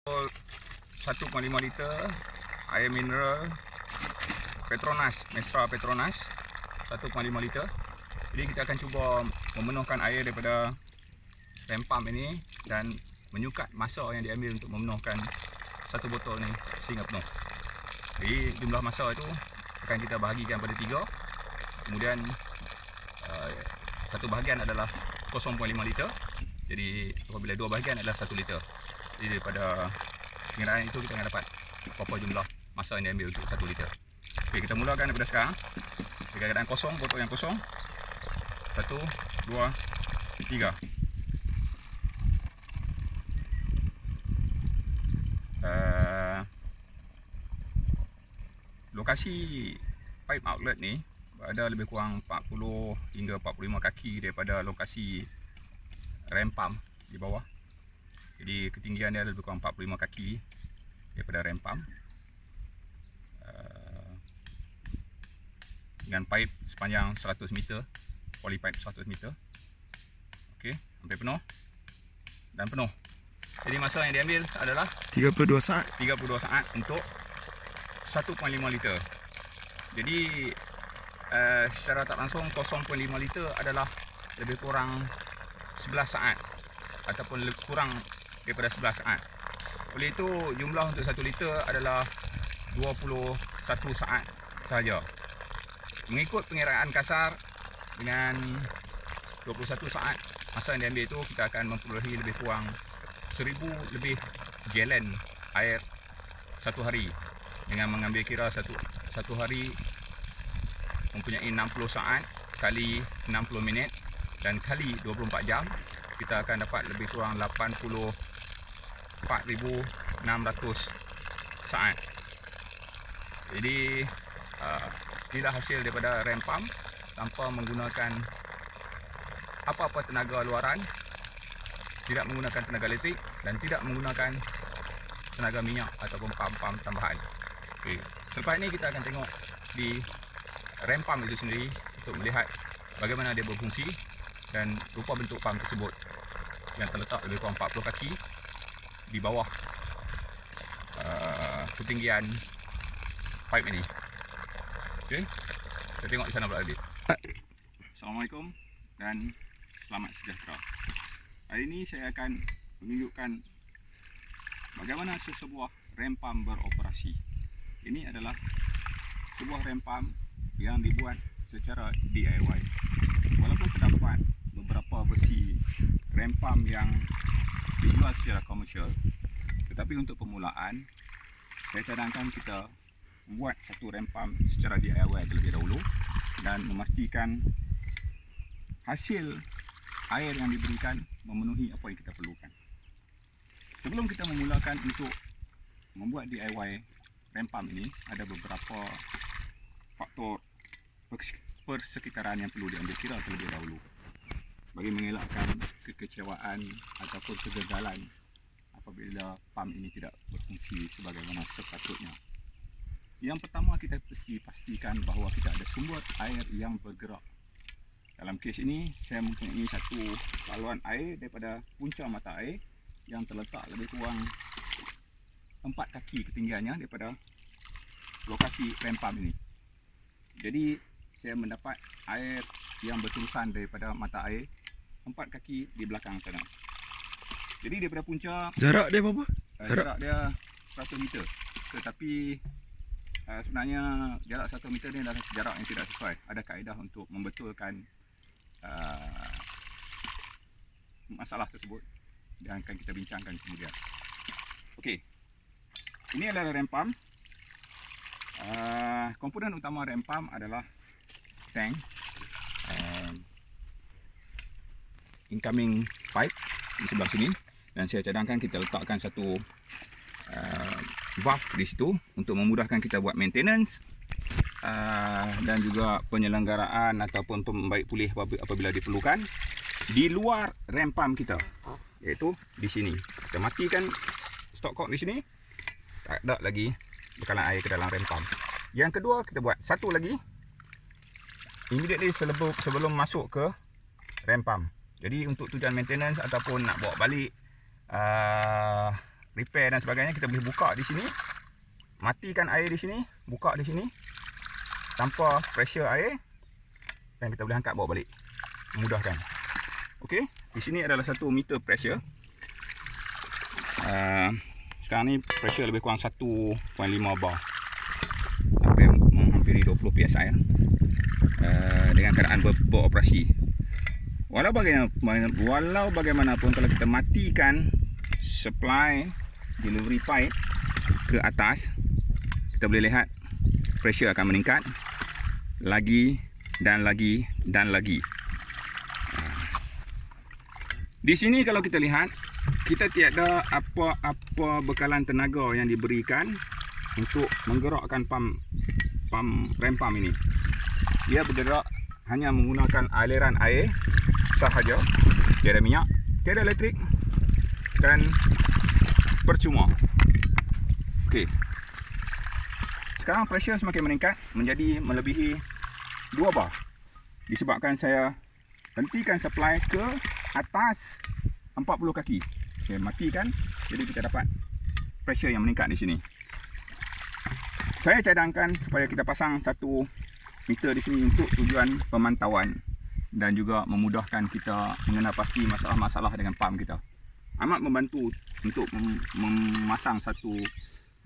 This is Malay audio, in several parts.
1.5 liter air mineral Petronas, Mesra Petronas 1.5 liter. Jadi kita akan cuba memenuhkan air daripada rem pump ini dan menyukat masa yang diambil untuk memenuhkan satu botol ni sehingga penuh. Jadi jumlah masa itu akan kita bahagikan pada 3. Kemudian satu bahagian adalah 0.5 liter. Jadi apabila dua bahagian adalah 1 liter. Jadi daripada pengiraan itu kita akan dapat berapa jumlah masa yang diambil untuk 1 liter. Okey, kita mulakan daripada sekarang. Di keadaan kosong, botol yang kosong. 1, 2, 3. Lokasi pipe outlet ni berada lebih kurang 40 hingga 45 kaki daripada lokasi rem pump di bawah. Jadi ketinggian dia lebih kurang 45 kaki daripada rem pump. Dengan pipe sepanjang 100 meter, poly pipe 100 meter. Okey, hampir penuh dan penuh. Jadi masa yang diambil adalah 32 saat. 32 saat untuk 1.5 liter. Jadi secara tak langsung 0.5 liter adalah lebih kurang 11 saat ataupun lebih kurang daripada 11 saat. Oleh itu jumlah untuk 1 liter adalah 21 saat sahaja. Mengikut pengiraan kasar, dengan 21 saat masa yang diambil itu, kita akan memperolehi lebih kurang 1000 lebih gallon air satu hari. Dengan mengambil kira satu hari mempunyai 60 saat kali 60 minit dan kali 24 jam, kita akan dapat lebih kurang 84,600 saat. Jadi inilah hasil daripada rem pump tanpa menggunakan apa-apa tenaga luaran, tidak menggunakan tenaga elektrik dan tidak menggunakan tenaga minyak ataupun pump-pump tambahan. Okay. Selepas ini kita akan tengok di rem pump itu sendiri untuk melihat bagaimana dia berfungsi dan rupa bentuk pump tersebut yang terletak lebih kurang 40 kaki di bawah ketinggian pipe ini. Okey, kita tengok di sana pula tadi. Assalamualaikum dan selamat sejahtera. Hari ini saya akan menunjukkan bagaimana sesebuah rem pump beroperasi. Ini adalah sebuah rem pump yang dibuat secara DIY. Walaupun terdapat beberapa versi rem pump yang dijual secara komersial, tetapi untuk permulaan saya cadangkan kita membuat satu rem pump secara DIY terlebih dahulu dan memastikan hasil air yang diberikan memenuhi apa yang kita perlukan. Sebelum kita memulakan untuk membuat DIY rem pump ini, ada beberapa faktor persekitaran yang perlu diambil kira terlebih dahulu bagi mengelakkan kekecewaan ataupun kegagalan apabila pump ini tidak berfungsi sebagaimana sepatutnya. Yang pertama, kita mesti pastikan bahawa kita ada sumber air yang bergerak. Dalam kes ini, saya mempunyai satu saluran air daripada punca mata air yang terletak lebih kurang 4 kaki ketinggiannya daripada lokasi rem pump ini. Jadi, saya mendapat air yang berterusan daripada mata air 4 kaki di belakang sana. Jadi, daripada punca, Jarak dia berapa? jarak dia 100 meter. Tetapi sebenarnya jarak 1 meter ni adalah jarak yang tidak sesuai. Ada kaedah untuk membetulkan masalah tersebut dan akan kita bincangkan kemudian. Okey, ini adalah rem pump. Komponen utama rem pump adalah tank, incoming pipe di sebelah sini, dan saya cadangkan kita letakkan satu valve di situ untuk memudahkan kita buat maintenance dan juga penyelenggaraan ataupun pembaik pulih apabila diperlukan di luar rem pump kita, iaitu di sini. Kita matikan stop cock di sini, tak ada lagi bekalan air ke dalam rem pump. Yang kedua, kita buat satu lagi immediately sebelum masuk ke rem pump. Jadi untuk tujuan maintenance ataupun nak bawa balik repair dan sebagainya, kita boleh buka di sini, matikan air di sini, buka di sini tanpa pressure air, dan kita boleh angkat bawa balik, memudahkan. Okey, di sini adalah 1 meter pressure. Sekarang ni pressure lebih kurang 1.5 bar, menghampiri 20 psi dengan keadaan beroperasi. Walau bagaimanapun, kalau kita matikan supply delivery pipe ke atas, kita boleh lihat pressure akan meningkat lagi dan lagi dan lagi. Di sini kalau kita lihat, kita tiada apa-apa bekalan tenaga yang diberikan untuk menggerakkan rem pump ini. Dia bergerak hanya menggunakan aliran air sahaja, tiada minyak, tiada elektrik, dan percuma. Okey. Sekarang pressure semakin meningkat menjadi melebihi 2 bar. Disebabkan saya hentikan supply ke atas 40 kaki. Saya matikan, jadi kita dapat pressure yang meningkat di sini. Saya cadangkan supaya kita pasang 1 meter di sini untuk tujuan pemantauan dan juga memudahkan kita mengenal pasti masalah-masalah dengan pump kita. Amat membantu untuk memasang 1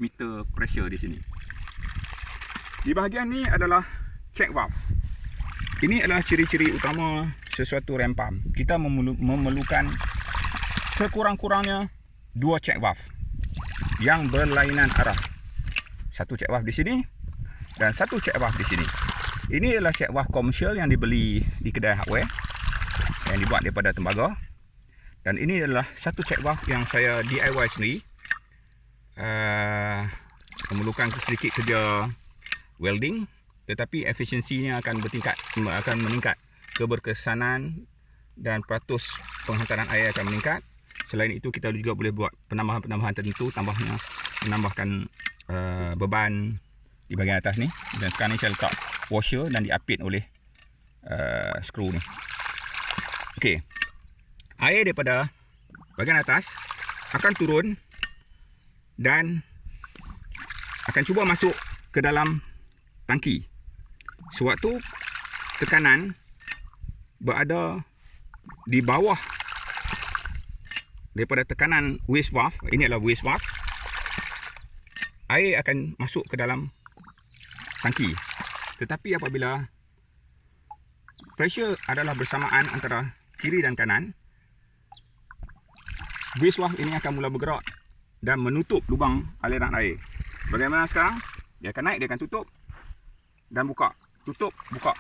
meter pressure di sini. Di bahagian ni adalah check valve. Ini adalah ciri-ciri utama sesuatu rem pump. Kita memerlukan sekurang-kurangnya 2 check valve yang berlainan arah. 1 check valve di sini dan 1 check valve di sini. Ini adalah check valve komersial yang dibeli di kedai hardware, yang dibuat daripada tembaga. Dan ini adalah 1 check valve yang saya DIY sendiri. Memerlukan sedikit kerja welding, tetapi efisiensinya akan meningkat. Keberkesanan dan peratus penghantaran air akan meningkat. Selain itu, kita juga boleh buat penambahan-penambahan tertentu, menambahkan beban di bahagian atas ni. Dan sekarang ni saya letak washer dan diapit oleh skru ni. Okey, air daripada bahagian atas akan turun dan akan cuba masuk ke dalam tangki. Sewaktu tekanan berada di bawah daripada tekanan waste valve, ini adalah waste valve, air akan masuk ke dalam tangki. Tetapi apabila pressure adalah bersamaan antara kiri dan kanan, waste valve ini akan mula bergerak dan menutup lubang aliran air. Bagaimana sekarang? Dia akan naik, dia akan tutup dan buka, tutup, buka,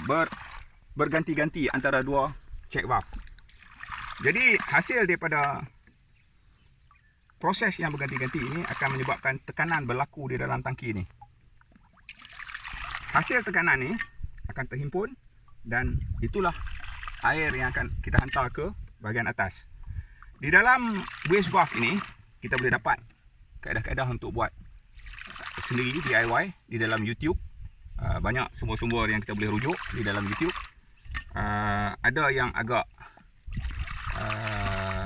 berganti-ganti antara 2 check valve. Jadi hasil daripada proses yang berganti-ganti ini akan menyebabkan tekanan berlaku di dalam tangki ini. Hasil tekanan ini akan terhimpun dan itulah air yang akan kita hantar ke bahagian atas. Di dalam waste valve ini kita boleh dapat kaedah-kaedah untuk buat sendiri DIY di dalam YouTube. Banyak sumber-sumber yang kita boleh rujuk di dalam YouTube. Ada yang agak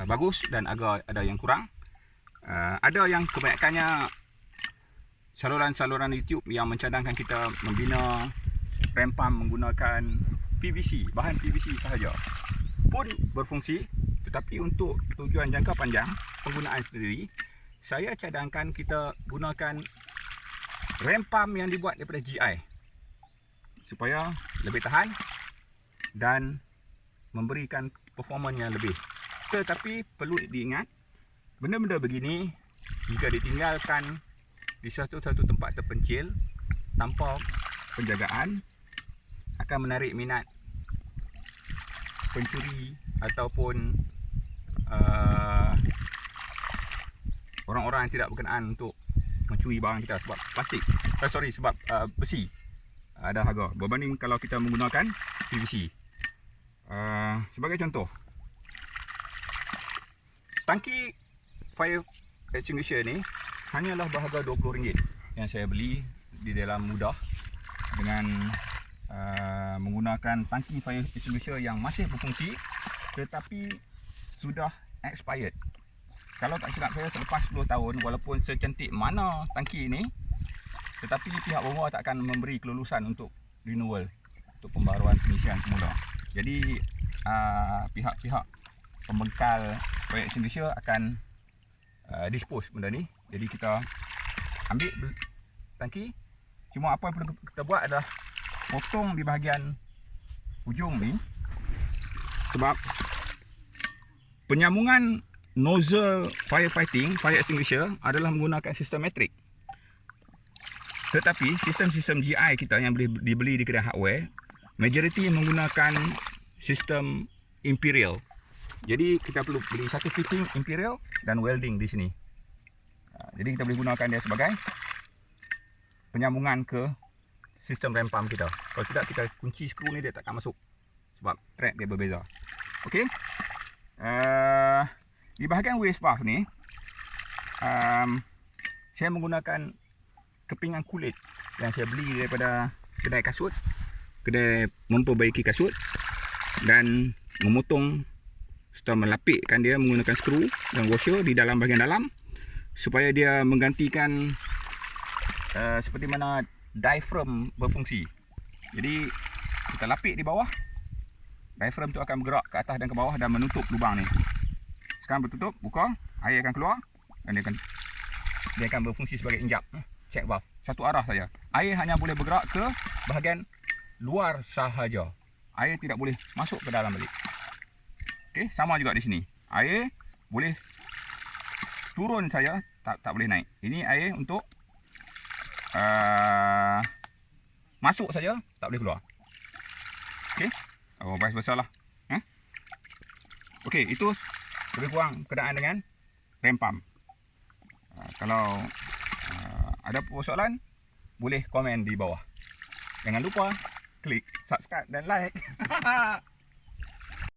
bagus dan ada yang kurang. Ada yang kebanyakannya saluran-saluran YouTube yang mencadangkan kita membina rem pump menggunakan PVC, bahan PVC sahaja pun berfungsi. Tetapi untuk tujuan jangka panjang penggunaan sendiri, saya cadangkan kita gunakan rem pump yang dibuat daripada GI supaya lebih tahan dan memberikan performa yang lebih. Tetapi perlu diingat, benda-benda begini jika ditinggalkan di satu tempat terpencil tanpa penjagaan akan menarik minat pencuri ataupun orang-orang yang tidak berkenaan untuk mencuri barang kita sebab plastik. Sebab besi ada harga berbanding kalau kita menggunakan PVC. Sebagai contoh, tangki fire extinguisher ni hanyalah berharga RM20 yang saya beli di dalam mudah dengan menggunakan tangki fire extinguisher yang masih berfungsi tetapi sudah expired. kalau tak silap saya selepas 10 tahun, walaupun secantik mana tangki ini, tetapi pihak bawah tak akan memberi kelulusan untuk renewal, untuk pembaruan pengisian semula. Jadi pihak-pihak pembengkal proyek extinguisher akan dispose benda ni. Jadi kita ambil tangki, cuma apa yang perlu kita buat adalah potong di bahagian hujung ni, sebab penyambungan nozzle fire extinguisher adalah menggunakan sistem metrik. Tetapi sistem-sistem GI kita yang boleh dibeli di kedai hardware, majoriti menggunakan sistem imperial. Jadi kita perlu beli satu fitting imperial dan welding di sini. Jadi kita boleh gunakan dia sebagai penyambungan ke sistem rem pump kita. Kalau tidak, kita kunci skru ni dia tak akan masuk sebab track dia berbeza. Okey. Di bahagian waste valve ni, saya menggunakan kepingan kulit yang saya beli daripada kedai kasut, kedai memperbaiki kasut, dan memotong serta melapikkan dia menggunakan skru dan washer di dalam bahagian dalam supaya dia menggantikan seperti mana diaphragm berfungsi. Jadi kita lapik di bawah, diaphragm tu akan bergerak ke atas dan ke bawah dan menutup lubang ni. Sekarang bertutup, buka, air akan keluar dan dia akan berfungsi sebagai injap check valve, satu arah saja. Air hanya boleh bergerak ke bahagian luar sahaja. Air tidak boleh masuk ke dalam balik. Okey, sama juga di sini. Air boleh turun saja, tak boleh naik. Ini air untuk masuk saja, tak boleh keluar. Okey, vice versa lah. Okey, itu lebih kurang berkenaan dengan rem pump. Kalau ada persoalan, boleh komen di bawah. Jangan lupa klik subscribe dan like.